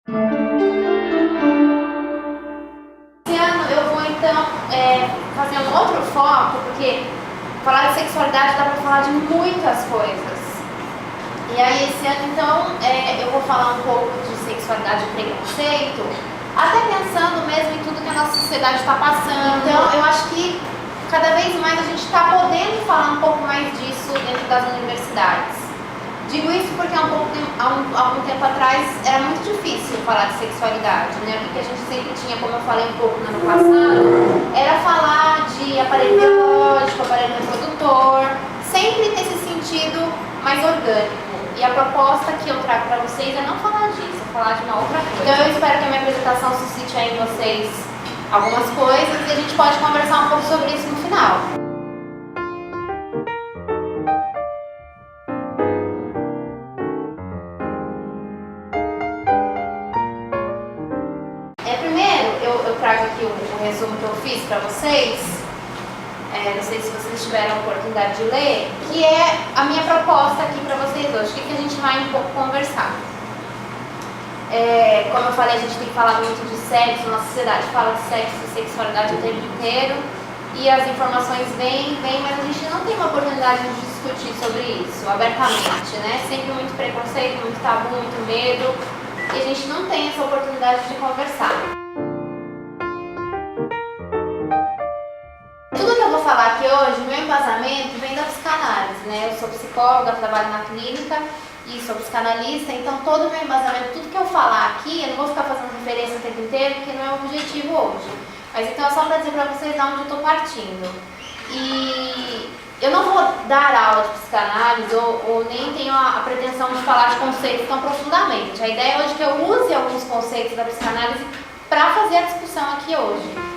Esse ano eu vou então fazer um outro foco, porque falar de sexualidade dá para falar de muitas coisas. E aí esse ano então eu vou falar um pouco de sexualidade e preconceito, até pensando mesmo em tudo que a nossa sociedade está passando. Então eu acho que cada vez mais a gente está podendo falar um pouco mais disso dentro das universidades. Digo isso porque há algum tempo atrás era muito difícil falar de sexualidade, né? Porque a gente sempre tinha, como eu falei um pouco no ano passado, era falar de aparelho biológico, aparelho reprodutor, sempre nesse sentido mais orgânico. E a proposta que eu trago para vocês é não falar disso, é falar de uma outra coisa. Então eu espero que a minha apresentação suscite aí em vocês algumas coisas e a gente pode conversar um pouco sobre isso no final. Primeiro, eu trago aqui um resumo que eu fiz para vocês, não sei se vocês tiveram a oportunidade de ler, que é a minha proposta aqui para vocês hoje, o que a gente vai um pouco conversar. Como eu falei, a gente tem que falar muito de sexo, nossa sociedade fala de sexo e sexualidade o tempo inteiro, e as informações vêm, mas a gente não tem uma oportunidade de discutir sobre isso abertamente, né? Sempre muito preconceito, muito tabu, muito medo, e a gente não tem essa oportunidade de conversar. Tudo que eu vou falar aqui hoje, meu embasamento vem da psicanálise, né? Eu sou psicóloga, trabalho na clínica e sou psicanalista, então todo o meu embasamento, tudo que eu falar aqui, eu não vou ficar fazendo referência o tempo inteiro, porque não é o objetivo hoje. Mas então é só para dizer para vocês de onde eu estou partindo. E eu não vou dar aula de psicanálise ou nem tenho a pretensão de falar de conceitos tão profundamente. A ideia hoje é que eu use alguns conceitos da psicanálise para fazer a discussão aqui hoje.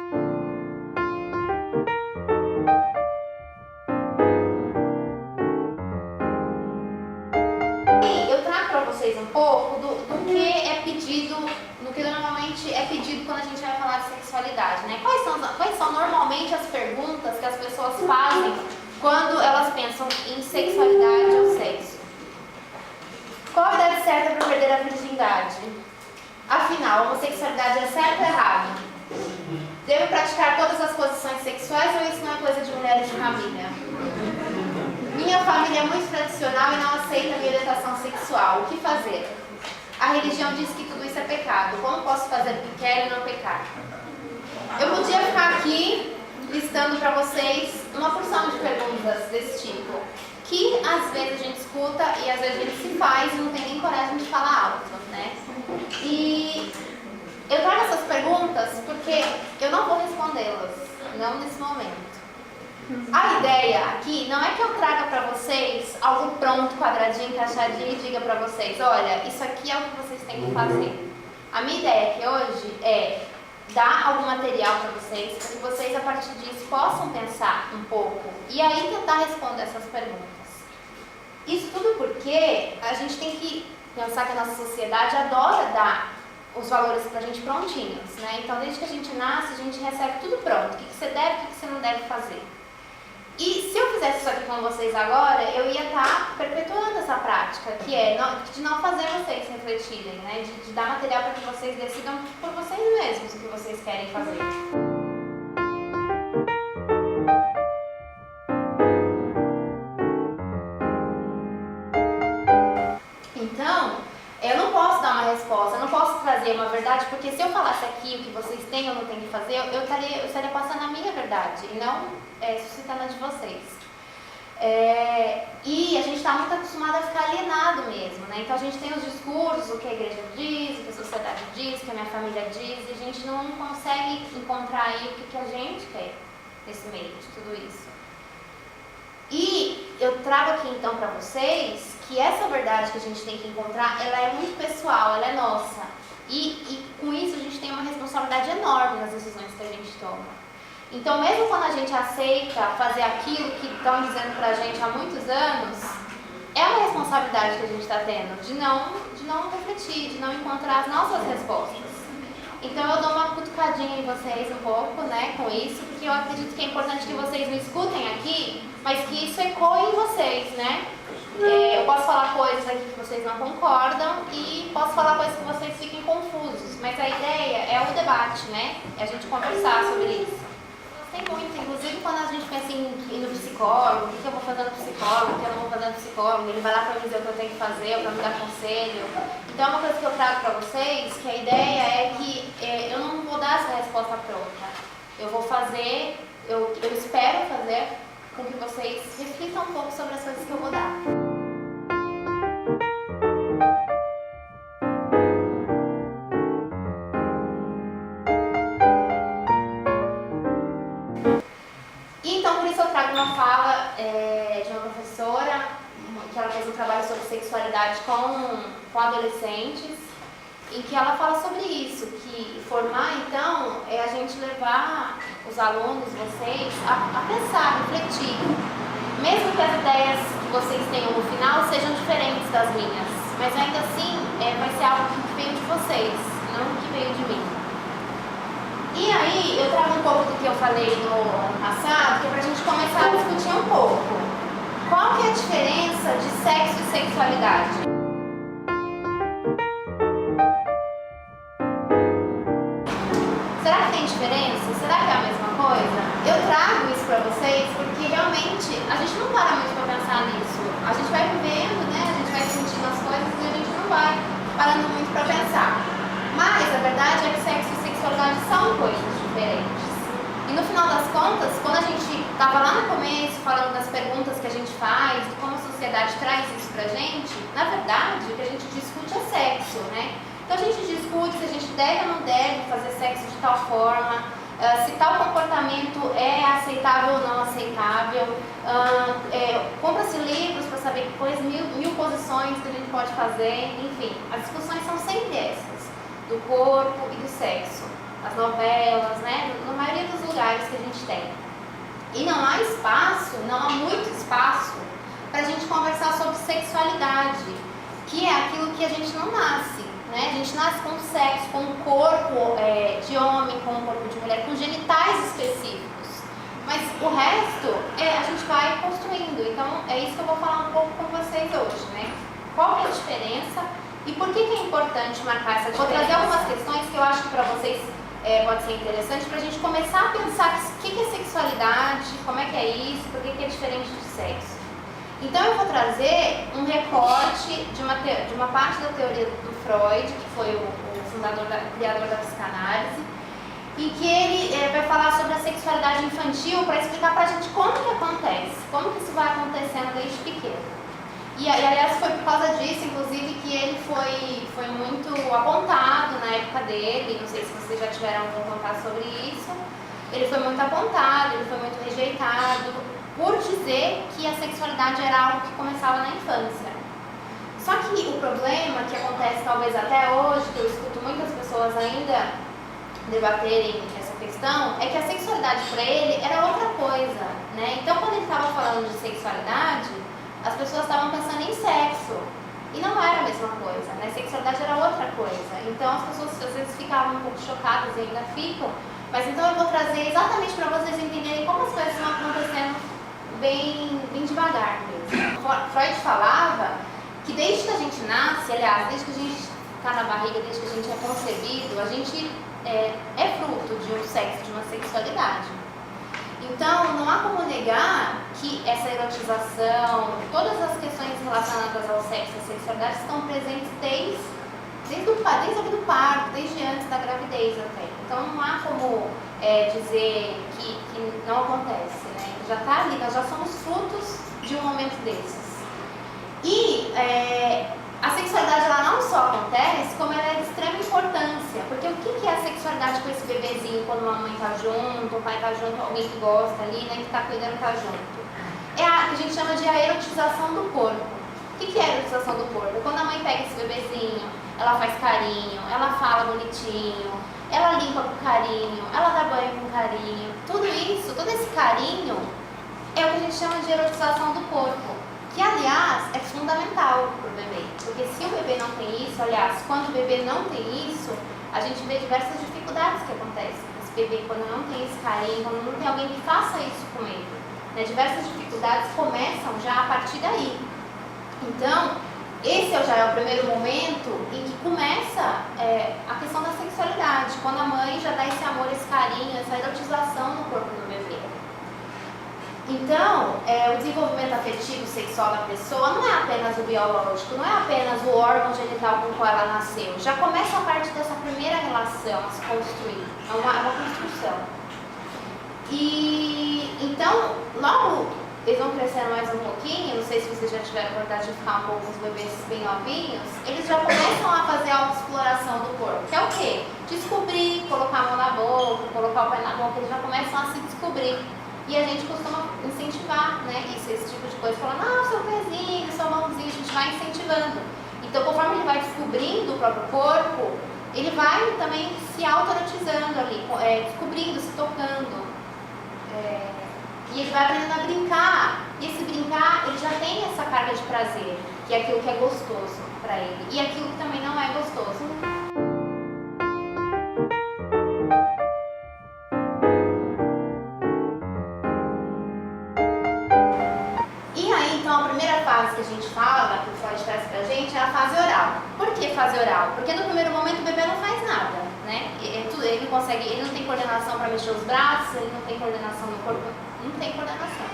Vocês um pouco do que é pedido, no que normalmente é pedido quando a gente vai falar de sexualidade, né? Quais são normalmente as perguntas que as pessoas fazem quando elas pensam em sexualidade ou sexo? Qual a idade certa para perder a virgindade? Afinal, a homossexualidade é certo ou errado? Devo praticar todas as posições sexuais ou isso não é coisa de mulheres de família? Minha família é muito tradicional e não aceita a minha orientação sexual. O que fazer? A religião diz que tudo isso é pecado. Como posso fazer o que quero e não pecar? Eu podia ficar aqui listando para vocês uma porção de perguntas desse tipo, que às vezes a gente escuta e às vezes a gente se faz e não tem nem coragem de falar alto, né? E eu trago essas perguntas porque eu não vou respondê-las, não nesse momento. A ideia aqui não é que eu traga para vocês algo pronto, quadradinho, encaixadinho e diga para vocês, olha, isso aqui é o que vocês têm que fazer. A minha ideia aqui hoje é dar algum material para vocês, para que vocês a partir disso possam pensar um pouco e aí tentar responder essas perguntas. Isso tudo porque a gente tem que pensar que a nossa sociedade adora dar os valores pra gente prontinhos, né? Então desde que a gente nasce, a gente recebe tudo pronto, o que você deve, o que você não deve fazer. E se eu fizesse isso aqui com vocês agora, eu ia estar perpetuando essa prática, que é de não fazer vocês refletirem, né? De dar material para que vocês decidam por vocês mesmos o que vocês querem fazer. Então, eu não posso dar uma resposta, eu não posso trazer uma verdade, porque se eu falasse aqui o que vocês têm ou não têm que fazer, eu estaria passando a minha verdade e não suscitando a de vocês. E a gente está muito acostumado a ficar alienado mesmo, né? Então a gente tem os discursos, o que a igreja diz, o que a sociedade diz, o que a minha família diz, e a gente não consegue encontrar aí o que a gente quer nesse meio de tudo isso. E eu trago aqui então para vocês que essa verdade que a gente tem que encontrar, ela é muito pessoal, ela é nossa. E com isso a gente tem uma responsabilidade enorme nas decisões que a gente toma. Então mesmo quando a gente aceita fazer aquilo que estão dizendo pra gente há muitos anos, é uma responsabilidade que a gente está tendo de não refletir, de não encontrar as nossas respostas. Então eu dou uma cutucadinha em vocês um pouco, né, com isso, porque eu acredito que é importante que vocês me escutem aqui, mas que isso ecoe em vocês, né? Eu posso falar coisas aqui que vocês não concordam e posso falar coisas que vocês fiquem confusos. debate, né? É a gente conversar sobre isso. Tem muito, inclusive quando a gente pensa em ir no psicólogo, o que eu vou fazer no psicólogo, o que eu não vou fazer no psicólogo, ele vai lá para me dizer o que eu tenho que fazer, ou para me dar conselho. Então é uma coisa que eu trago para vocês, que a ideia é que eu não vou dar essa resposta pronta. Eu vou fazer, eu espero fazer com que vocês reflitam um pouco sobre as coisas que eu vou dar. Então, por isso eu trago uma fala de uma professora, que ela fez um trabalho sobre sexualidade com adolescentes, em que ela fala sobre isso, que formar, então, é a gente levar os alunos, vocês, a pensar, a refletir. Mesmo que as ideias que vocês tenham no final sejam diferentes das minhas, mas ainda assim vai ser algo que veio de vocês, não que veio de mim. E aí, eu trago um pouco do que eu falei no ano passado, que é pra gente começar a discutir um pouco. Qual que é a diferença de sexo e sexualidade? Será que tem diferença? Será que é a mesma coisa? Eu trago isso pra vocês porque realmente a gente não para muito pra pensar nisso. A gente vai vivendo, né? A gente vai sentindo as coisas e a gente não vai parando muito pra pensar. Mas a verdade é que sexo e sexualidade são coisas diferentes. E no final das contas, quando a gente estava lá no começo falando das perguntas que a gente faz, de como a sociedade traz isso pra gente, na verdade o que a gente discute é sexo, né? Então a gente discute se a gente deve ou não deve fazer sexo de tal forma, se tal comportamento é aceitável ou não aceitável. Compra-se livros para saber quais mil posições que a gente pode fazer, enfim, as discussões são sempre essas, do corpo e do sexo, as novelas, né, na maioria dos lugares que a gente tem. E não há espaço, não há muito espaço para a gente conversar sobre sexualidade, que é aquilo que a gente não nasce, né? A gente nasce com sexo, com um corpo de homem, com um corpo de mulher, com genitais específicos. Mas o resto a gente vai construindo. Então é isso que eu vou falar um pouco com vocês hoje, né? Qual é a diferença e por que é importante marcar essa diferença? Vou trazer algumas questões que eu acho que para vocês pode ser interessante para a gente começar a pensar o que é sexualidade, como é que é isso, por que é diferente de sexo. Então eu vou trazer um recorte de uma parte da teoria do Freud, que foi o fundador, criador da psicanálise, e que ele vai falar sobre a sexualidade infantil para explicar para a gente como que acontece, como que isso vai acontecendo desde pequeno. E aliás foi por causa disso, inclusive, que ele foi muito apontado na época dele, não sei se vocês já tiveram algum contato sobre isso, ele foi muito apontado, ele foi muito rejeitado, por dizer que a sexualidade era algo que começava na infância. Só que o problema que acontece talvez até hoje, que eu escuto muitas pessoas ainda debaterem essa questão, é que a sexualidade para ele era outra coisa, né? Então quando ele estava falando de sexualidade, as pessoas estavam pensando em sexo. E não era a mesma coisa, né? Sexualidade era outra coisa. Então as pessoas às vezes ficavam um pouco chocadas e ainda ficam. Mas então eu vou trazer exatamente para vocês entenderem como as coisas estão acontecendo bem devagar mesmo. Freud falava que desde que a gente nasce, aliás, desde que a gente está na barriga, desde que a gente é concebido, a gente é fruto de um sexo, de uma sexualidade. Então, não há como negar que essa erotização, todas as questões relacionadas ao sexo e à sexualidade estão presentes desde a vida do parto, desde antes da gravidez até. Então, não há como dizer que não acontece, né? Já está ali, nós já somos frutos de um momento desses. E a sexualidade ela não só acontece, como ela é de extrema importância. Porque o que é a sexualidade com esse bebezinho quando a mamãe está junto, o pai está junto, alguém que gosta ali, né, que está cuidando está junto? É a que a gente chama de a erotização do corpo. O que é a erotização do corpo? É quando a mãe pega esse bebezinho, ela faz carinho, ela fala bonitinho, ela limpa com carinho, ela dá banho com carinho. Tudo isso, todo esse carinho é o que a gente chama de erotização do corpo. Que, aliás, é fundamental para o bebê. Porque se o bebê não tem isso, aliás, quando o bebê não tem isso, a gente vê diversas dificuldades que acontecem. Esse bebê, quando não tem esse carinho, quando não tem alguém que faça isso com ele, né? Diversas dificuldades começam já a partir daí. Então, esse já é o primeiro momento em que começa a questão da sexualidade. oportunidade quando a mãe já dá esse amor, esse carinho, essa erotização no corpo do bebê. Então, o desenvolvimento afetivo sexual da pessoa não é apenas o biológico, não é apenas o órgão genital com o qual ela nasceu. Já começa a partir dessa primeira relação a se construir. É uma construção. E então, logo eles vão crescendo mais um pouquinho, não sei se vocês já tiveram a oportunidade de ficar um pouco com os bebês bem novinhos, eles já começam a fazer a autoexploração do corpo, que é o quê? Descobrir, colocar a mão na boca, colocar o pé na boca, eles já começam a se descobrir. E a gente costuma incentivar, né, esse tipo de coisa, falando, seu pezinho, sua mãozinha, a gente vai incentivando. Então, conforme ele vai descobrindo o próprio corpo, ele vai também se auto-erotizando ali, descobrindo, se tocando. E ele vai aprendendo a brincar. E esse brincar, ele já tem essa carga de prazer, que é aquilo que é gostoso para ele. E aquilo que também não é gostoso. E aí, então, a primeira fase que a gente fala, que o Freud traz pra gente, é a fase oral. Por que fase oral? Porque no primeiro momento o bebê não faz nada, né? Ele não tem coordenação para mexer os braços, ele não tem coordenação no corpo, não tem coordenação.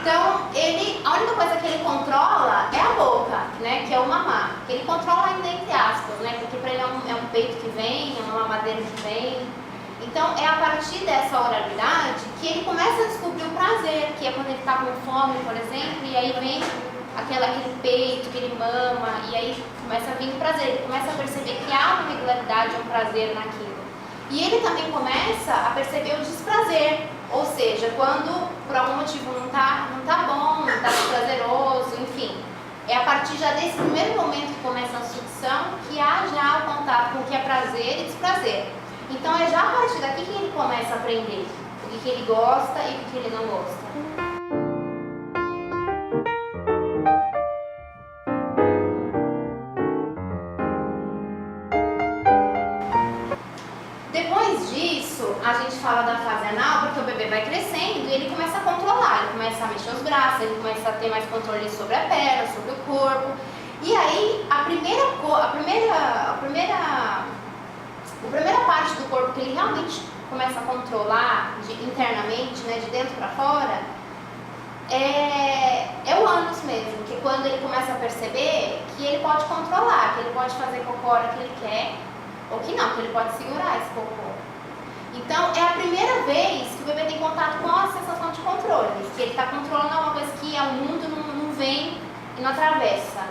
Então, a única coisa que ele controla é a boca, né? Que é o mamar. Que ele controla ainda entre aspas, né? Porque para ele é um peito que vem, é uma mamadeira que vem. Então, é a partir dessa oralidade que ele começa a descobrir o prazer, que é quando ele está com fome, por exemplo, e aí vem aquele peito que ele mama, e aí começa a vir o prazer, ele começa a perceber que há uma regularidade, um prazer naquilo. E ele também começa a perceber o desprazer, ou seja, quando por algum motivo não tá bom, não está prazeroso, enfim. É a partir já desse primeiro momento que começa a sucção que há já o contato com o que é prazer e desprazer. Então é já a partir daqui que ele começa a aprender o que ele gosta e o que ele não gosta. Depois disso, a gente fala da fase anal, porque o bebê vai crescendo e ele começa a controlar, ele começa a mexer os braços, ele começa a ter mais controle sobre a perna, sobre o corpo. E aí, a primeira parte do corpo que ele realmente começa a controlar internamente, né, de dentro para fora, é o ânus mesmo, que quando ele começa a perceber que ele pode controlar, que ele pode fazer cocô a hora que ele quer, ou que não, que ele pode segurar esse cocô. Então, é a primeira vez que o bebê tem contato com a sensação de controle, que ele está controlando uma coisa que o mundo não vem e não atravessa.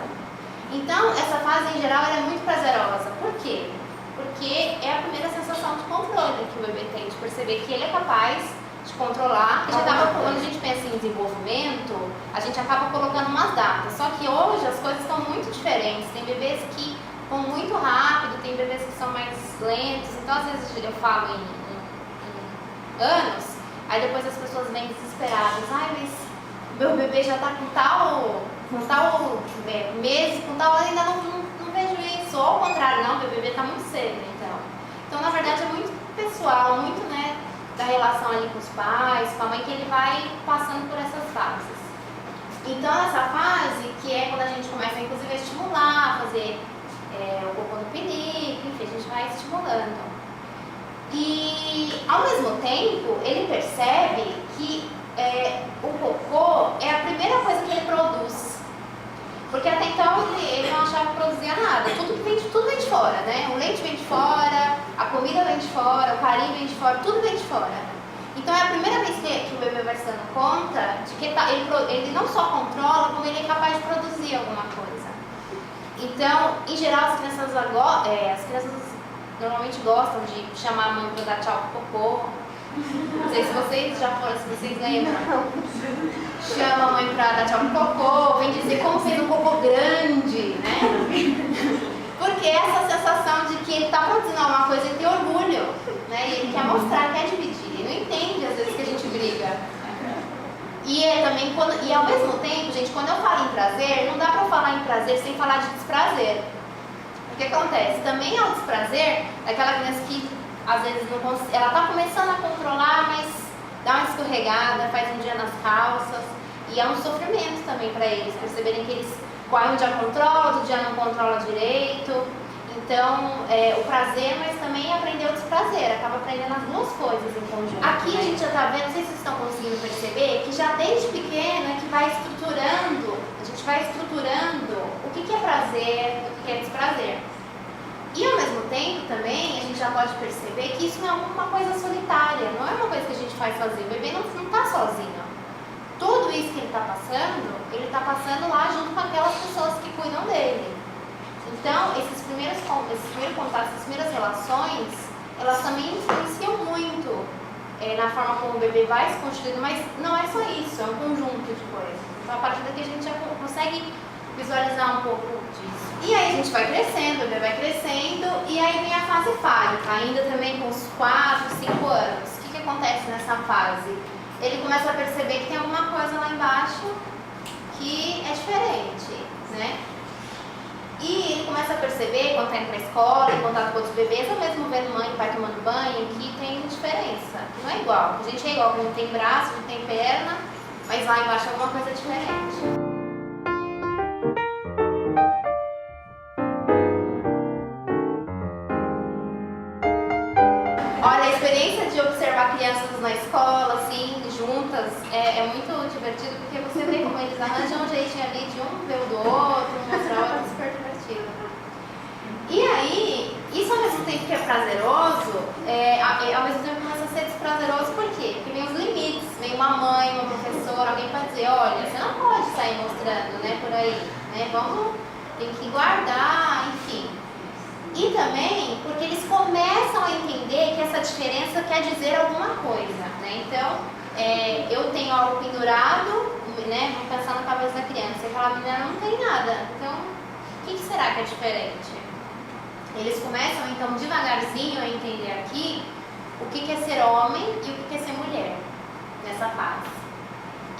Então, essa fase em geral é muito prazerosa. Por quê? Porque é a primeira sensação de controle que o bebê tem, de perceber que ele é capaz de controlar. Quando a gente pensa em desenvolvimento, a gente acaba colocando umas datas. Só que hoje as coisas estão muito diferentes. Tem bebês que vão muito rápido, tem bebês que são mais lentos. Então, às vezes eu falo em anos, aí depois as pessoas vêm desesperadas. Mas meu bebê já está com tal mês, com tal, ainda não vejo isso. Ou ao contrário, não, meu bebê está muito cedo, então na verdade é muito pessoal, muito, né, da relação ali com os pais, com a mãe, que ele vai passando por essas fases. Então essa fase, que é quando a gente começa inclusive a estimular, fazer o cocô no pinico, enfim, a gente vai estimulando. E ao mesmo tempo ele percebe que o cocô é a primeira coisa que ele produz. Porque até então ele não achava que produzia nada, tudo vem de fora, né? O leite vem de fora, a comida vem de fora, o carinho vem de fora, tudo vem de fora. Então é a primeira vez que o bebê vai se dando conta de que ele não só controla, como ele é capaz de produzir alguma coisa. Então, em geral, as crianças normalmente gostam de chamar a mãe para dar tchau pro cocô. Não sei se vocês já foram, se vocês lembram. Chama a mãe pra dar tchau pro cocô, vem dizer como fez um cocô grande, né? Porque essa sensação de que ele tá produzindo alguma coisa, ele tem orgulho, né? E ele quer mostrar, quer dividir. Ele não entende às vezes que a gente briga. E ao mesmo tempo, gente, quando eu falo em prazer, não dá pra falar em prazer sem falar de desprazer. O que acontece? Também é o desprazer daquela criança que às vezes não consegue, ela tá começando a controlar, mas dá uma escorregada, faz um dia nas calças, e é um sofrimento também para eles, perceberem que eles um dia controla, outro dia não controla direito. Então, o prazer, mas também aprender o desprazer. acaba aprendendo as duas coisas em conjunto. Aqui a gente já está vendo, não sei se vocês estão conseguindo perceber, que já desde pequeno é que vai estruturando, a gente vai estruturando o que é prazer, o que é desprazer. E ao mesmo tempo também a gente já pode perceber que isso não é uma coisa solitária, não é uma coisa que a gente faz sozinho. O bebê não está sozinho. Tudo isso que ele está passando lá junto com aquelas pessoas que cuidam dele. Então, esses primeiros contatos, essas primeiras relações, elas também influenciam muito na forma como o bebê vai se constituindo, mas não é só isso, é um conjunto de coisas. Então, a partir daqui a gente já consegue visualizar um pouco disso. E aí a gente vai crescendo, o bebê vai crescendo, e aí vem a fase fálica, ainda também com uns 4, 5 anos. O que acontece nessa fase? Ele começa a perceber que tem alguma coisa lá embaixo que é diferente, né? E ele começa a perceber, quando está indo para a escola, em contato com outros bebês, ou mesmo vendo mãe e pai tomando banho, que tem diferença, que não é igual. A gente é igual, a gente tem braço, a gente tem perna, mas lá embaixo é alguma coisa diferente. Olha, a experiência de observar crianças na escola, assim, juntas, é muito divertido, porque você vê como eles arranjam um jeitinho ali de um ver o do outro, mostrar o outro, super divertido. E aí, isso ao mesmo tempo que é prazeroso, ao mesmo tempo começa a ser desprazeroso, por quê? Porque vem os limites, vem uma mãe, uma professora, alguém pode dizer, olha, você não pode sair mostrando, né, por aí, né, tem que guardar, enfim. E também porque eles começam a entender que essa diferença quer dizer alguma coisa, né? Então, eu tenho algo pendurado, né? Vamos pensar na cabeça da criança, e aquela menina não tem nada. Então, o que será que é diferente? Eles começam, então, devagarzinho a entender aqui o que é ser homem e o que é ser mulher nessa fase.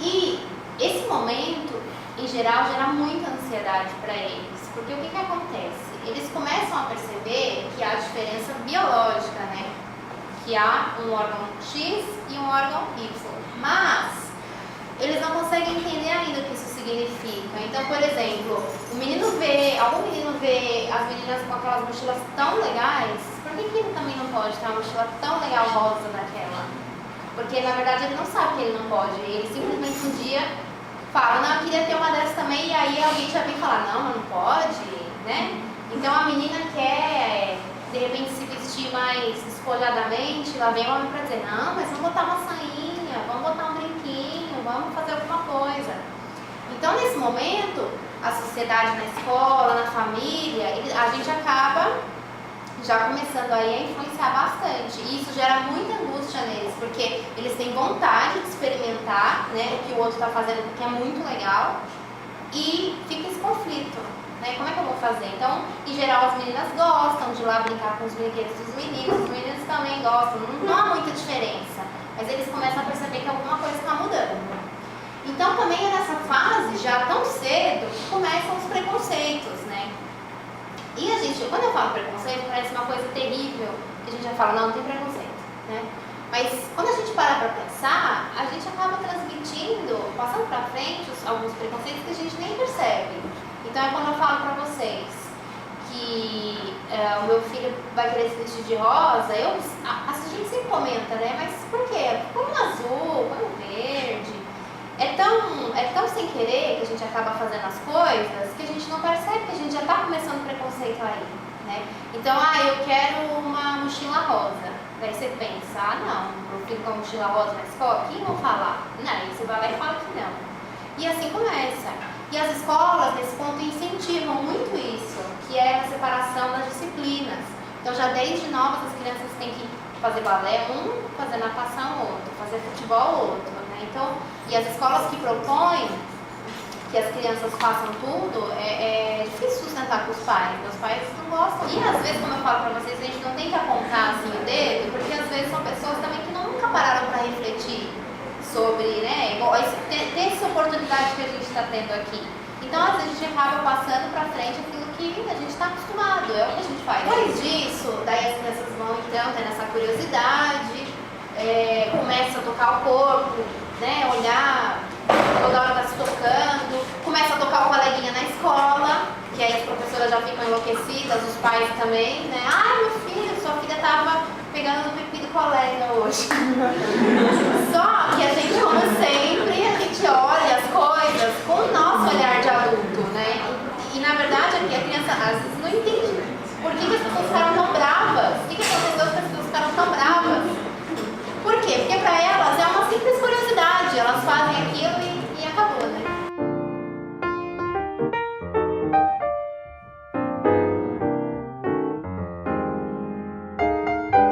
E esse momento, em geral, gera muita ansiedade para eles, porque o que acontece? Eles começam a perceber que há diferença biológica, né? Que há um órgão X e um órgão Y, mas eles não conseguem entender ainda o que isso significa. Então, por exemplo, algum menino vê as meninas com aquelas mochilas tão legais, por que ele também não pode ter uma mochila tão legal rosa daquela? Porque, na verdade, ele não sabe que ele não pode, ele simplesmente um dia fala, não, eu queria ter uma dessas também, e aí alguém já vem falar, não, mas não pode, né? Então a menina quer, de repente, se vestir mais despojadamente, lá vem o homem para dizer, não, mas vamos botar uma sainha, vamos botar um brinquinho, vamos fazer alguma coisa. Então, nesse momento, a sociedade na escola, na família, a gente acaba já começando aí a influenciar bastante. E isso gera muita angústia neles, porque eles têm vontade de experimentar, né, o que o outro está fazendo, que é muito legal, e fica esse conflito. Como é que eu vou fazer? Então, em geral, as meninas gostam de ir lá brincar com os brinquedos dos meninos, os meninos também gostam, não há muita diferença, mas eles começam a perceber que alguma coisa está mudando. Então, também é nessa fase, já tão cedo, que começam os preconceitos, né? E a gente, quando eu falo preconceito, parece uma coisa terrível, que a gente já fala, não tem preconceito, né? Mas quando a gente para pensar, a gente acaba transmitindo, passando para frente alguns preconceitos que a gente nem percebe. Então é quando eu falo pra vocês que o meu filho vai querer se vestir de rosa, a gente sempre comenta, né? Mas por quê? Põe um azul, põe um verde. É tão sem querer que a gente acaba fazendo as coisas que a gente não percebe que a gente já tá começando o preconceito aí, né? Então, eu quero uma mochila rosa. Daí você pensa, não, meu filho com uma mochila rosa na escola, quem vão falar? Não, aí você vai lá e fala que não. E assim começa. E as escolas, nesse ponto, incentivam muito isso, que é a separação das disciplinas. Então, já desde novas, as crianças têm que fazer balé fazer natação outro, fazer futebol outro, né? Então, e as escolas que propõem que as crianças façam tudo, é difícil sustentar com os pais. Os pais não gostam. E às vezes, como eu falo pra vocês, a gente não tem que apontar assim o dedo, porque às vezes são pessoas também que nunca pararam para refletir sobre, né, ter essa oportunidade que a gente está tendo aqui. Então, às vezes, a gente acaba passando para frente aquilo que a gente está acostumado, é o que a gente faz. Depois disso, daí as crianças vão, então, tendo essa curiosidade, começa a tocar o corpo, né, olhar, toda hora está se tocando, começa a tocar o coleguinha na escola, que aí as professoras já ficam enlouquecidas, os pais também, né, ai, meu filho, sua filha estava pegando no pipi colega hoje. Só que a gente, como sempre, a gente olha as coisas com o nosso olhar de adulto, né? E na verdade, aqui a criança às vezes não entende por que as pessoas ficaram tão bravas. O que aconteceu que as pessoas ficaram tão bravas? Por quê? Porque para elas é uma simples curiosidade. Elas fazem aquilo e acabou, né?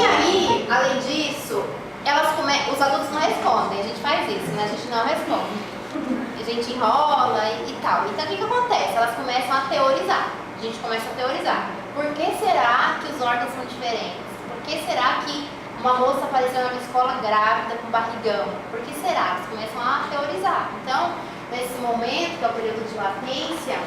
E aí, além disso, os adultos não respondem. A gente faz isso, né? A gente não responde. A gente enrola e tal. Então, o que acontece? Elas começam a teorizar. A gente começa a teorizar. Por que será que os órgãos são diferentes? Por que será que uma moça apareceu na minha escola grávida com barrigão? Por que será? Eles começam a teorizar. Então, nesse momento, que é o período de latência,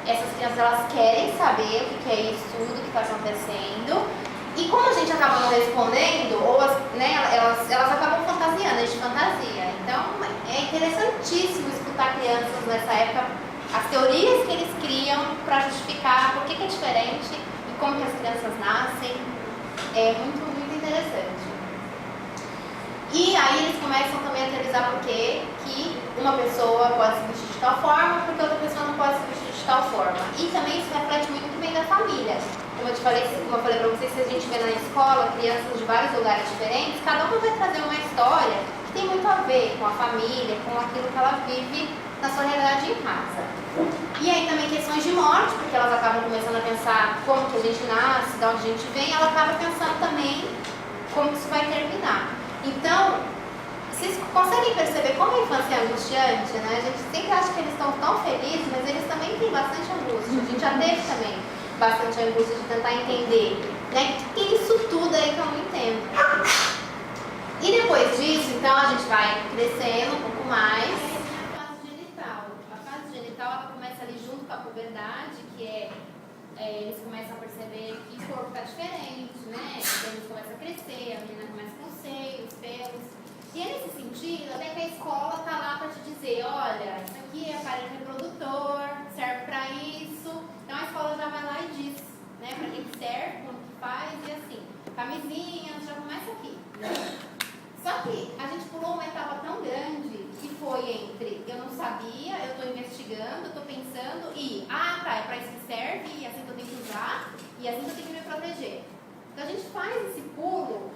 essas crianças elas querem saber o que é isso tudo que está acontecendo. E como a gente acaba não respondendo, ou elas acabam fantasiando, a gente fantasia. Então, é interessantíssimo escutar crianças nessa época, as teorias que eles criam para justificar por que é diferente e como que as crianças nascem. É muito, muito interessante. E aí eles começam também a teorizar por que uma pessoa pode se vestir de tal forma, porque outra pessoa não pode se vestir de tal forma. E também isso reflete muito o que vem da família. Como eu falei para vocês, se a gente vê na escola crianças de vários lugares diferentes, cada uma vai trazer uma história que tem muito a ver com a família, com aquilo que ela vive na sua realidade em casa. E aí também questões de morte, porque elas acabam começando a pensar como que a gente nasce, de onde a gente vem, ela acaba pensando também como que isso vai terminar. Então, vocês conseguem perceber como a infância é angustiante, né? A gente sempre acha que eles estão tão felizes, mas eles também têm bastante angústia. A gente já teve também bastante angústia de tentar entender, né? Que é isso tudo aí que eu não entendo. E depois disso, então, a gente vai crescendo um pouco mais. A fase genital. A fase genital, ela começa ali junto com a puberdade, que eles começam a perceber que o corpo está diferente, né? Então, eles começam a crescer, a menina começa com os seios, pelos. E é nesse sentido, até que a escola está lá para te dizer, olha, isso aqui é aparelho reprodutor, serve para isso. Então a escola já vai lá e diz, né, para que serve, como que faz, e assim, camisinha, já começa aqui, né? Só que a gente pulou uma etapa tão grande que foi entre eu não sabia, eu estou investigando, eu estou pensando e, tá, é para isso que serve, e assim que eu tenho que usar, e assim que eu tenho que me proteger. Então a gente faz esse pulo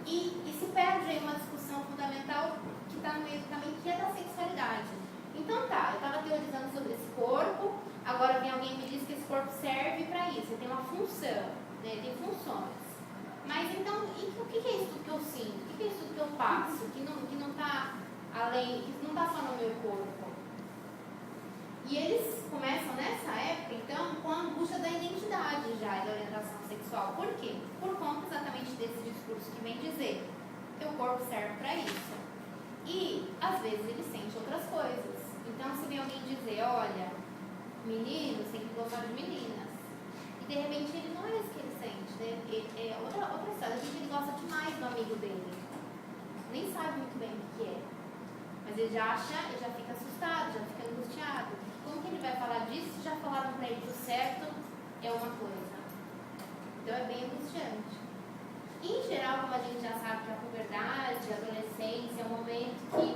e se perde aí uma discussão fundamental que está no meio do caminho, que é da sexualidade. Então tá, eu estava teorizando sobre esse corpo, agora vem alguém e me diz que esse corpo serve para isso, ele tem uma função, né, tem funções. Mas então, o que é isso que eu sinto? O que é isso que eu passo? Que não está além, que não está só no meu corpo. E eles começam nessa época, então, com a angústia da identidade já, da orientação sexual. Por quê? Por conta exatamente desse discurso que vem dizer, teu corpo serve para isso. E, às vezes, ele sente outras coisas. Então, se vem alguém dizer, olha, meninos tem que gostar de meninas. E, de repente, ele não é isso que ele sente, né? É outra história. De repente, ele gosta demais do amigo dele. Nem sabe muito bem o que é. Mas ele já fica assustado, já fica angustiado. Como que ele vai falar disso se já falaram para ele que o certo é uma coisa? Então, é bem angustiante. Em geral, como a gente já sabe que a puberdade, a adolescência é um momento que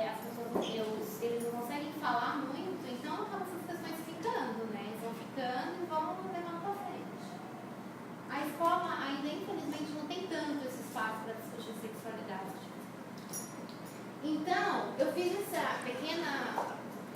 as pessoas, eles não conseguem falar muito, então acabam essas questões ficando, né? Eles vão ficando e vão levando para frente. A escola ainda, infelizmente, não tem tanto esse espaço para discutir sexualidade. Então, eu fiz essa pequena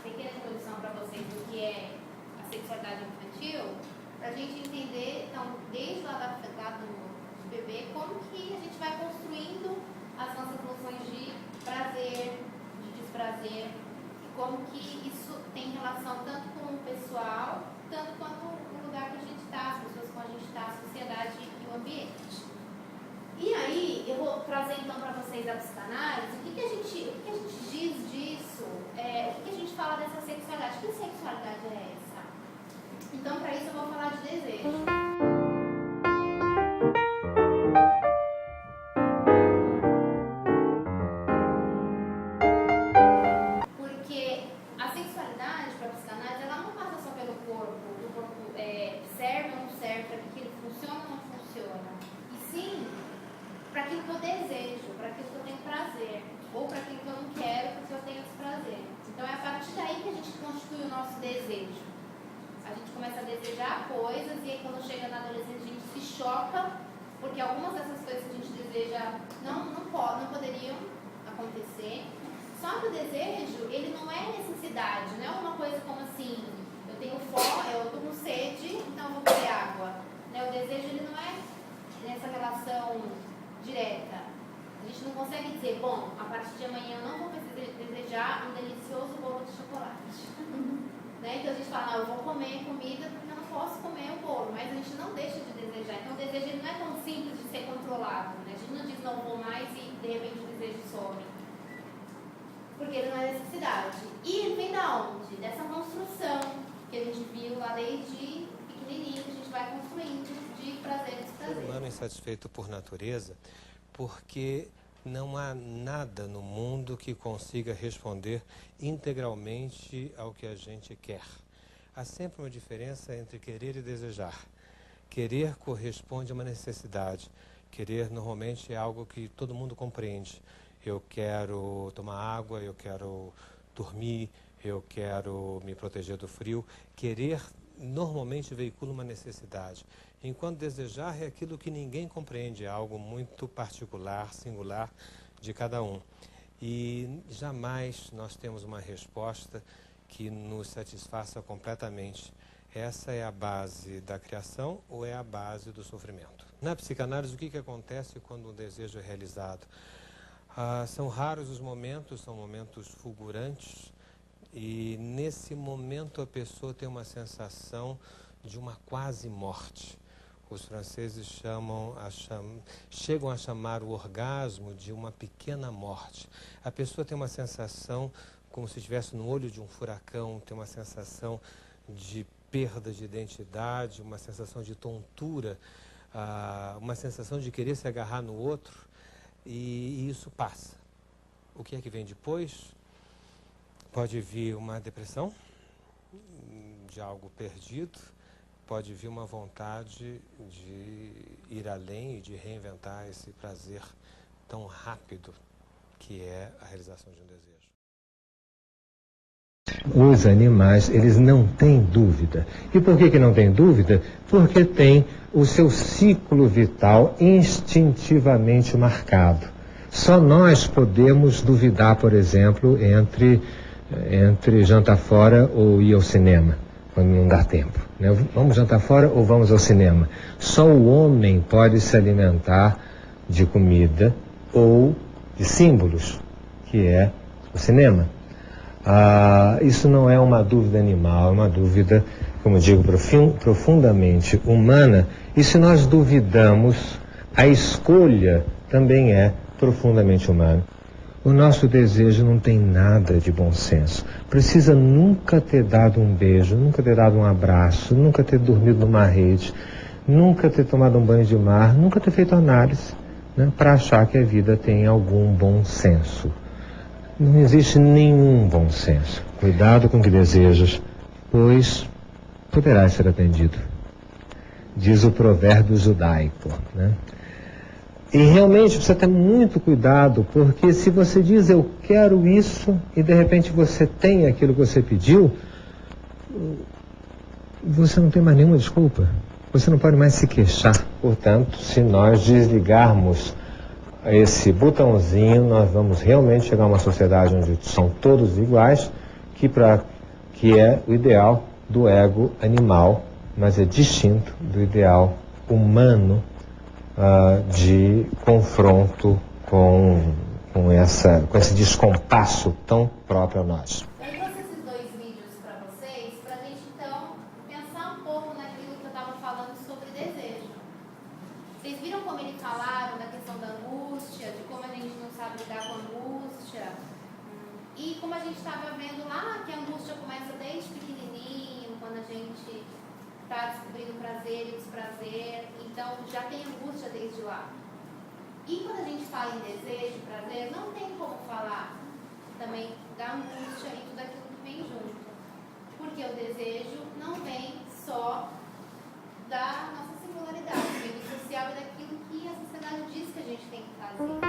introdução para vocês do que é a sexualidade infantil, para a gente entender, então, desde lá do bebê, como que a gente vai construindo as nossas noções de prazer, de desprazer, e como que isso tem relação tanto com o pessoal, tanto quanto o lugar que a gente está, as pessoas com a gente está, a sociedade e o ambiente. E aí, eu vou trazer então para vocês a psicanálise, o que a gente diz disso, o que a gente fala dessa sexualidade, que sexualidade é essa? Então, para isso eu vou falar de desejo. Porque a sexualidade, para a psicanálise, ela não passa só pelo corpo, o corpo serve ou não serve, para que ele funciona ou não funciona. E sim, para aquilo prazer, ou para aquilo que eu não quero porque eu tenho esse prazer. Então é a partir daí que a gente constitui o nosso desejo. A gente começa a desejar coisas e aí quando chega na adolescência a gente se choca porque algumas dessas coisas que a gente deseja não poderiam acontecer. Só que o desejo, ele não é necessidade, não é uma coisa como assim, eu tenho fome, eu estou com sede, então eu vou beber água. Né? O desejo, ele não é nessa relação direta. A gente não consegue dizer, bom, a partir de amanhã eu não vou desejar um delicioso bolo de chocolate. Né? Então a gente fala, eu vou comer comida porque eu não posso comer o bolo, mas a gente não deixa de desejar. Então o desejo ele não é tão simples de ser controlado. Né? A gente não diz não vou mais e de repente o desejo some. Porque ele não é necessidade. E vem da onde? Dessa construção que a gente viu lá desde pequenininho, que a gente vai construindo de prazer e desprazer. O ser humano é insatisfeito por natureza porque não há nada no mundo que consiga responder integralmente ao que a gente quer. Há sempre uma diferença entre querer e desejar. Querer corresponde a uma necessidade. Querer normalmente é algo que todo mundo compreende. Eu quero tomar água, eu quero dormir, eu quero me proteger do frio. Querer normalmente veicula uma necessidade. Enquanto desejar é aquilo que ninguém compreende, é algo muito particular, singular de cada um. E jamais nós temos uma resposta que nos satisfaça completamente. Essa é a base da criação ou é a base do sofrimento? Na psicanálise, o que acontece quando um desejo é realizado? São raros os momentos, são momentos fulgurantes, e nesse momento a pessoa tem uma sensação de uma quase morte. Os franceses chegam a chamar o orgasmo de uma pequena morte. A pessoa tem uma sensação como se estivesse no olho de um furacão, tem uma sensação de perda de identidade, uma sensação de tontura, uma sensação de querer se agarrar no outro, e isso passa. O que é que vem depois? Pode vir uma depressão de algo perdido, pode vir uma vontade de ir além e de reinventar esse prazer tão rápido que é a realização de um desejo. Os animais, eles não têm dúvida. E por que não têm dúvida? Porque tem o seu ciclo vital instintivamente marcado. Só nós podemos duvidar, por exemplo, entre jantar fora ou ir ao cinema, quando não dá tempo. Né? Vamos jantar fora ou vamos ao cinema? Só o homem pode se alimentar de comida ou de símbolos, que é o cinema. Isso não é uma dúvida animal, é uma dúvida, como eu digo, profundamente humana. E se nós duvidamos, a escolha também é profundamente humana. O nosso desejo não tem nada de bom senso. Precisa nunca ter dado um beijo, nunca ter dado um abraço, nunca ter dormido numa rede, nunca ter tomado um banho de mar, nunca ter feito análise, né, para achar que a vida tem algum bom senso. Não existe nenhum bom senso. Cuidado com o que desejas, pois poderás ser atendido. Diz o provérbio judaico, né? E realmente precisa ter muito cuidado, porque se você diz eu quero isso e de repente você tem aquilo que você pediu, você não tem mais nenhuma desculpa. Você não pode mais se queixar. Portanto, se nós desligarmos esse botãozinho, nós vamos realmente chegar a uma sociedade onde são todos iguais, que é o ideal do ego animal, mas é distinto do ideal humano de confronto com esse descompasso tão próprio a nós. Eu trouxe esses dois vídeos para vocês, para a gente então pensar um pouco naquilo que eu estava falando sobre desejo. Vocês viram como eles falaram da questão da angústia, de como a gente não sabe lidar com a angústia, e como a gente estava vendo lá que a angústia começa desde pequenininho, quando a gente está descobrindo prazer e desprazer, então já tem angústia desde lá. E quando a gente fala em desejo, prazer, não tem como falar também da angústia e tudo aquilo que vem junto. Porque o desejo não vem só da nossa singularidade, vem do social e daquilo que a sociedade diz que a gente tem que fazer.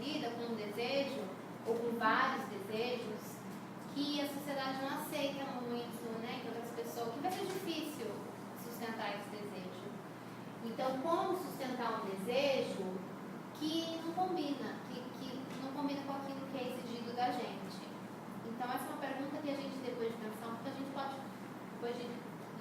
lida com um desejo, ou com vários desejos, que a sociedade não aceita muito, né, que outras pessoas, que vai ser difícil sustentar esse desejo. Então, como sustentar um desejo que não combina, que não combina com aquilo que é exigido da gente? Então, essa é uma pergunta que a gente, depois de pensar, porque a gente pode, depois de,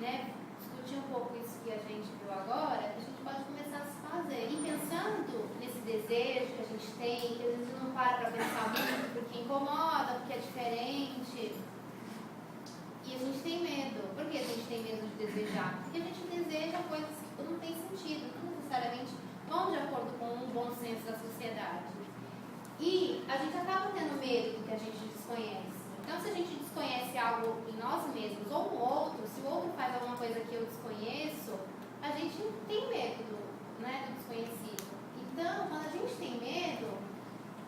né, discutir um pouco isso que a gente viu agora, a gente pode começar a se fazer. E pensando nesse desejo que a gente tem, que às vezes não para pensar muito, porque incomoda, porque é diferente, e a gente tem medo. Por que a gente tem medo de desejar? Porque a gente deseja coisas que não têm sentido, não necessariamente vão de acordo com um bom senso da sociedade. E a gente acaba tendo medo do que a gente desconhece. Então, se a gente desconhece algo em nós mesmos ou no outro, se o outro faz alguma coisa que eu desconheço, a gente tem medo, né, do desconhecido. Então, quando a gente tem medo,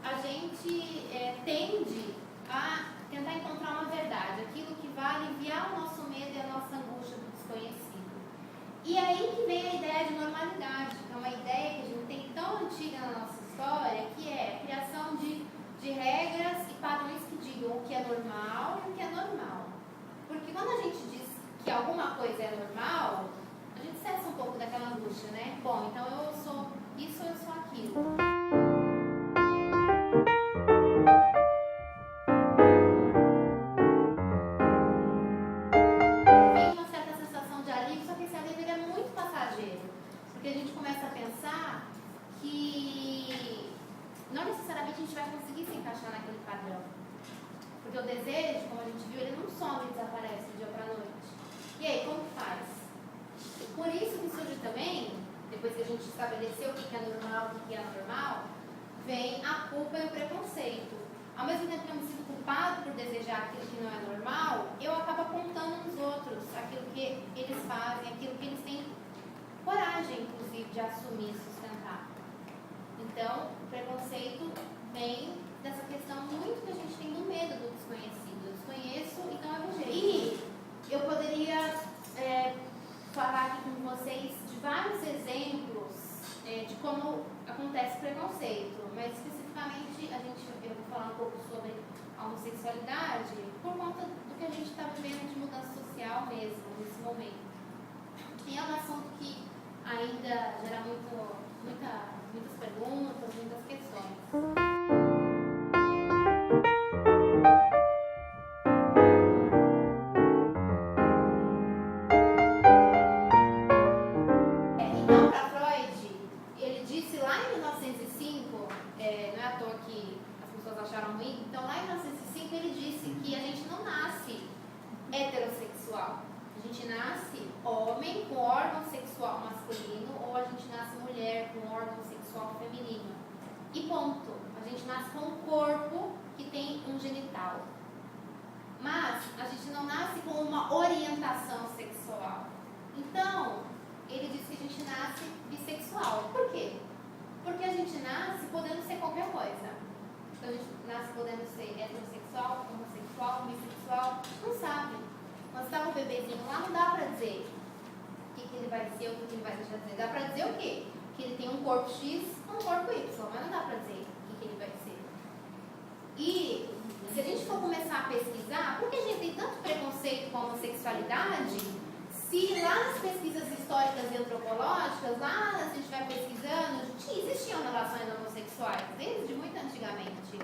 a gente tende a tentar encontrar uma verdade, aquilo que vai aliviar o nosso medo e a nossa angústia do desconhecido. E aí que vem a ideia de normalidade, que é uma ideia que a gente tem tão antiga na nossa história, que é a criação de regras e padrões que digam o que é normal e o que é normal. Porque quando a gente diz que alguma coisa é normal, a gente cessa um pouco daquela angústia, né? Bom, então eu sou isso ou eu sou aquilo. Vem uma certa sensação de alívio, só que esse alívio ele é muito passageiro. Porque a gente começa a pensar que não necessariamente a gente vai conseguir se encaixar naquele padrão. Porque o desejo, como a gente viu, ele não some e desaparece do dia para a noite. E aí, como que faz? E por isso que surge também, depois que a gente estabeleceu o que é normal e o que é anormal, vem a culpa e o preconceito. Ao mesmo tempo que eu me sinto culpado por desejar aquilo que não é normal, eu acabo apontando nos outros aquilo que eles fazem, aquilo que eles têm coragem, inclusive, de assumir e sustentar. Então, o preconceito vem dessa questão muito que a gente tem do medo do desconhecido. Eu desconheço, então é do jeito. E eu poderia falar aqui com vocês de vários exemplos de como acontece preconceito, mas especificamente eu vou falar um pouco sobre a homossexualidade por conta do que a gente está vivendo de mudança social mesmo, nesse momento. E é um assunto que ainda gera muitas perguntas, muitas questões. Então, para Freud, ele disse lá em 1905, não é à toa que as pessoas acharam ruim, então lá em 1905 ele disse que a gente não nasce heterossexual. A gente nasce homem com órgão sexual masculino ou a gente nasce mulher com órgão sexual feminino. E ponto. A gente nasce com um corpo que tem um genital. Mas a gente não nasce com uma orientação sexual. Então, ele diz que a gente nasce bissexual. Por quê? Porque a gente nasce podendo ser qualquer coisa. Então a gente nasce podendo ser heterossexual, homossexual, bissexual. A gente não sabe. Quando estava o bebezinho lá, não dá pra dizer o que ele vai ser ou o que ele vai deixar de ser. Dá pra dizer o quê? Que ele tem um corpo X ou um corpo Y, mas não dá pra dizer o que ele vai ser. E se a gente for começar a pesquisar, por que a gente tem tanto preconceito com a homossexualidade? Se lá nas pesquisas históricas e antropológicas, lá a gente vai pesquisando, existiam relações homossexuais, desde muito antigamente.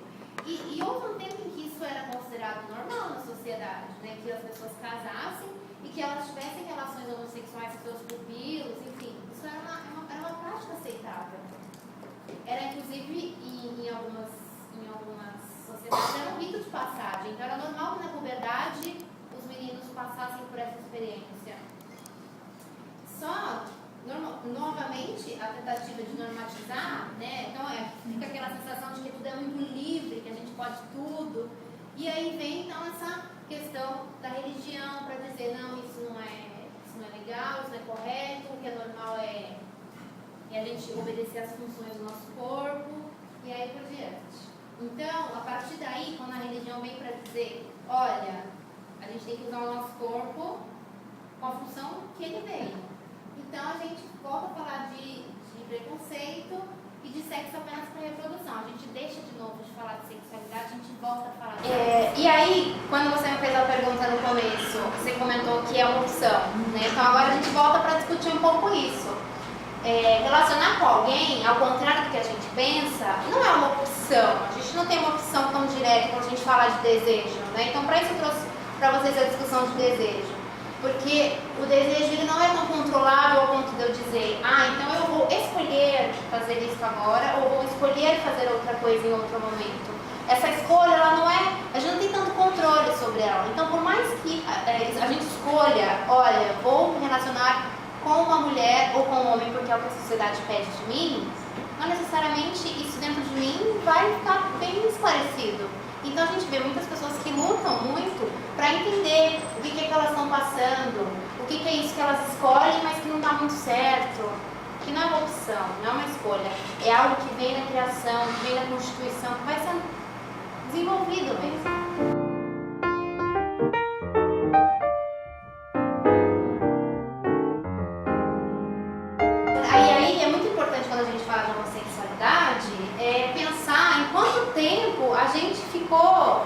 E houve um tempo em que isso era considerado normal na sociedade, né? Que as pessoas casassem e que elas tivessem relações homossexuais com seus pupilos, enfim. Isso era uma prática aceitável. Era, inclusive, em algumas sociedades, era um rito de passagem. Então, era normal que na puberdade os meninos passassem por essa experiência. Só, novamente, a tentativa de normatizar, né? Então, fica aquela sensação de que tudo é muito livre, que a gente pode tudo. E aí vem, então, essa questão da religião para dizer, não, isso não é legal, isso não é correto, o que é normal é a gente obedecer às funções do nosso corpo, e aí por diante. Então, a partir daí, quando a religião vem para dizer, olha, a gente tem que usar o nosso corpo com a função que ele veio. Então, a gente volta a falar de preconceito e de sexo apenas para reprodução. A gente deixa de novo de falar de sexualidade, a gente volta a falar de e aí, quando você me fez a pergunta no começo, você comentou que é uma opção, né? Então agora a gente volta para discutir um pouco isso. Relacionar com alguém, ao contrário do que a gente pensa, não é uma opção. A gente não tem uma opção tão direta quando a gente fala de desejo, né? Então para isso eu trouxe para vocês a discussão de desejo. Porque o desejo ele não é tão controlável ao ponto de eu dizer, então eu vou escolher fazer isso agora ou vou escolher fazer outra coisa em outro momento. Essa escolha, ela não é, a gente não tem tanto controle sobre ela. Então, por mais que a gente escolha, olha, vou me relacionar com uma mulher ou com um homem porque é o que a sociedade pede de mim, não necessariamente isso dentro de mim vai ficar bem esclarecido. Então a gente vê muitas pessoas que lutam muito para entender o que é que elas estão passando, o que é isso que elas escolhem, mas que não está muito certo, que não é uma opção, não é uma escolha, é algo que vem na criação, que vem na constituição, que vai sendo desenvolvido mesmo. Aí é muito importante quando a gente fala de homossexualidade, pensar em quanto tempo a gente ficou,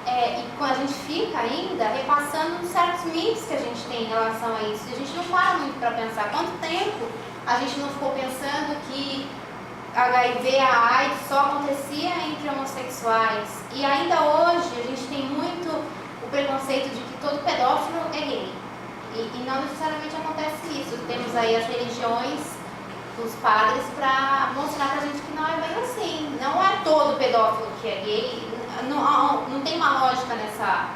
e quando a gente fica ainda, repassando certos mitos que a gente tem em relação a isso. E a gente não para muito para pensar quanto tempo a gente não ficou pensando que HIV, a AIDS só acontecia entre homossexuais. E ainda hoje a gente tem muito o preconceito de que todo pedófilo é gay. E não necessariamente acontece isso. Temos aí as religiões dos padres para mostrar pra gente que não é bem assim. Não é todo pedófilo que é gay. Não tem uma lógica nessa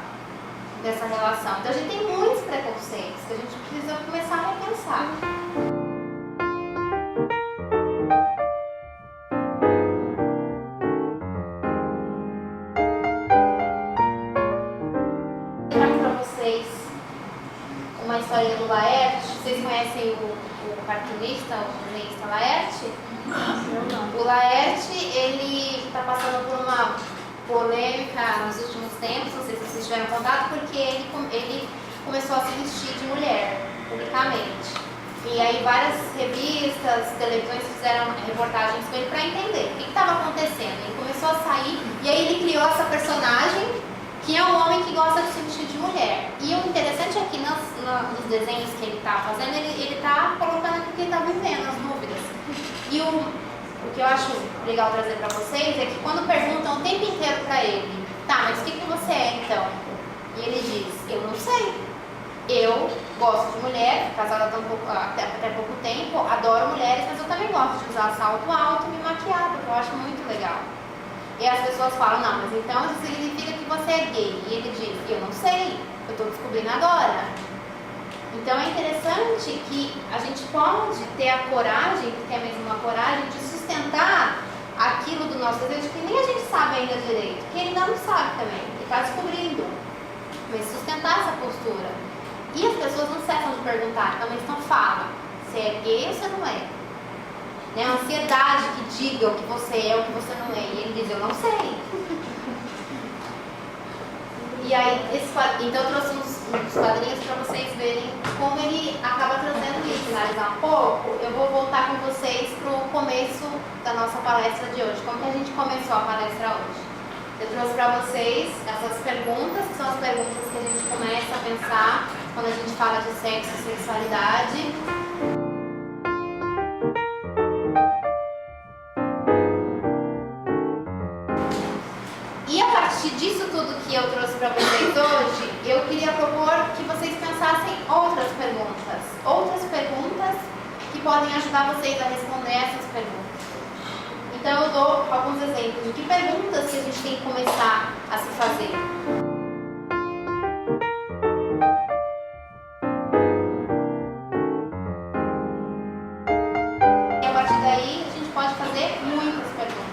relação. Então a gente tem muitos preconceitos que a gente precisa começar a repensar. Uma historinha do Laerte. Vocês conhecem o cartunista, o desenhista Laerte? Não. O Laerte, ele está passando por uma polêmica nos últimos tempos, não sei se vocês tiveram contato, porque ele começou a se vestir de mulher, publicamente. E aí várias revistas, televisões fizeram reportagens com ele para entender o que estava acontecendo. Ele começou a sair, e aí ele criou essa personagem, que é um homem que gosta de se vestir de mulher. E o interessante é que nos desenhos que ele está fazendo, ele está colocando aquilo que ele está vivendo, as dúvidas. E o que eu acho legal trazer para vocês é que quando perguntam o tempo inteiro para ele, tá, mas o que você é então? E ele diz, eu não sei. Eu gosto de mulher, casada até pouco tempo, adoro mulheres, mas eu também gosto de usar salto alto e me maquiar, porque eu acho muito legal. E as pessoas falam, não, mas então isso significa que você é gay. E ele diz, eu não sei, eu estou descobrindo agora. Então é interessante que a gente pode ter a coragem, que é mesmo uma coragem, de sustentar aquilo do nosso desejo que nem a gente sabe ainda direito, que ele ainda não sabe também, ele está descobrindo. Mas sustentar essa postura. E as pessoas não cessam de perguntar, então fala, você é gay ou você não é? Né? A ansiedade que diga o que você é ou o que você não é. E ele diz, eu não sei. E aí, então eu trouxe uns quadrinhos para vocês verem como ele acaba trazendo isso. Finalizar um pouco, eu vou voltar com vocês para o começo da nossa palestra de hoje. Como que a gente começou a palestra hoje? Eu trouxe para vocês essas perguntas, que são as perguntas que a gente começa a pensar quando a gente fala de sexo e sexualidade. E a partir disso tudo que eu trouxe para vocês hoje, eu queria propor que vocês pensassem outras perguntas que podem ajudar vocês a responder essas perguntas. Então eu dou alguns exemplos de que perguntas que a gente tem que começar a se fazer. E a partir daí a gente pode fazer muitas perguntas.